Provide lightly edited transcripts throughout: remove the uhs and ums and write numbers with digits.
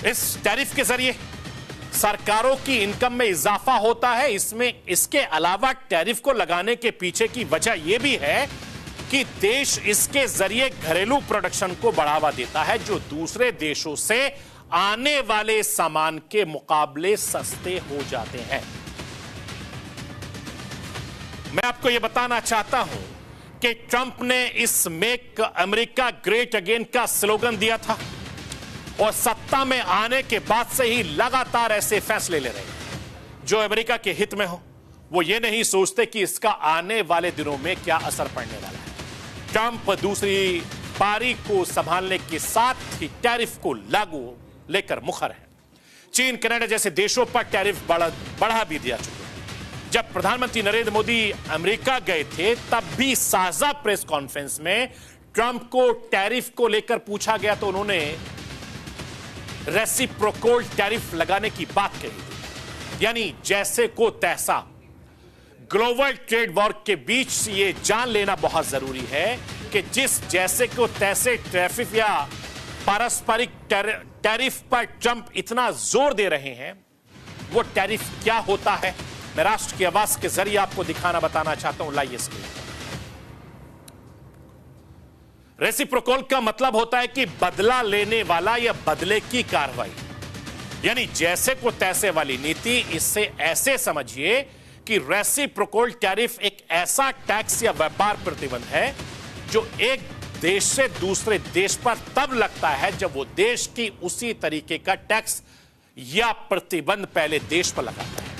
इस टैरिफ के जरिए सरकारों की इनकम में इजाफा होता है। इसके अलावा टैरिफ को लगाने के पीछे की वजह यह भी है कि देश इसके जरिए घरेलू प्रोडक्शन को बढ़ावा देता है, जो दूसरे देशों से आने वाले सामान के मुकाबले सस्ते हो जाते हैं। मैं आपको यह बताना चाहता हूं कि ट्रंप ने इस मेक अमेरिका ग्रेट अगेन का स्लोगन दिया था और सत्ता में आने के बाद से ही लगातार ऐसे फैसले ले रहे हैं जो अमेरिका के हित में हो। वो ये नहीं सोचते कि इसका आने वाले दिनों में क्या असर पड़ने वाला है। ट्रंप दूसरी पारी को संभालने के साथ ही टैरिफ को लागू लेकर मुखर है। चीन, कनाडा जैसे देशों पर टैरिफ बढ़ा भी दिया चुका है। जब प्रधानमंत्री नरेंद्र मोदी अमेरिका गए थे तब भी साझा प्रेस कॉन्फ्रेंस में ट्रंप को टैरिफ को लेकर पूछा गया तो उन्होंने रेसिप्रोकल टैरिफ लगाने की बात कही थी, यानी जैसे को तैसा। ग्लोबल ट्रेड वॉर के बीच ये जान लेना बहुत जरूरी है कि जिस जैसे को तैसे टैरिफ या पारस्परिक टैरिफ पर ट्रंप इतना जोर दे रहे हैं, वो टैरिफ क्या होता है। मैं राष्ट्र की आवाज के जरिए आपको दिखाना बताना चाहता हूं, लाइए स्क्रीन पर। रेसिप्रोकल का मतलब होता है कि बदला लेने वाला या बदले की कार्रवाई, यानी जैसे को तैसे वाली नीति। इससे ऐसे समझिए कि रेसिप्रोकल टैरिफ एक ऐसा टैक्स या व्यापार प्रतिबंध है जो एक देश से दूसरे देश पर तब लगता है जब वो देश की उसी तरीके का टैक्स या प्रतिबंध पहले देश पर लगाता है।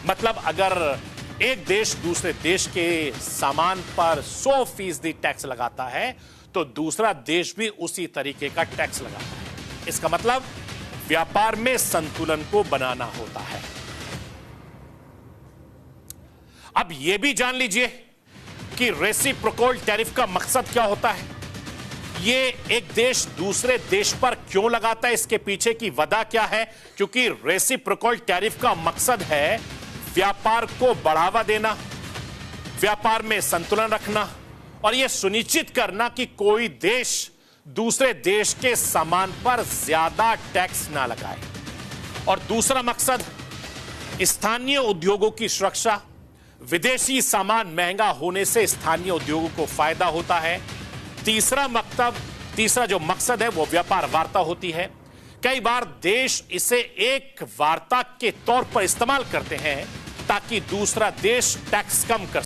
मतलब अगर एक देश दूसरे देश के सामान पर 100% टैक्स लगाता है तो दूसरा देश भी उसी तरीके का टैक्स लगाता है। इसका मतलब व्यापार में संतुलन को बनाना होता है। अब यह भी जान लीजिए कि रेसिप्रोकल टैरिफ का मकसद क्या होता है। यह एक देश दूसरे देश पर क्यों लगाता है, इसके पीछे की वजह क्या है। क्योंकि रेसिप्रोकल टैरिफ का मकसद है व्यापार को बढ़ावा देना, व्यापार में संतुलन रखना और यह सुनिश्चित करना कि कोई देश दूसरे देश के सामान पर ज्यादा टैक्स ना लगाए। और दूसरा मकसद स्थानीय उद्योगों की सुरक्षा। विदेशी सामान महंगा होने से स्थानीय उद्योगों को फायदा होता है। तीसरा जो मकसद है वो व्यापार वार्ता होती है। कई बार देश इसे एक वार्ता के तौर पर इस्तेमाल करते हैं ताकि दूसरा देश टैक्स कम कर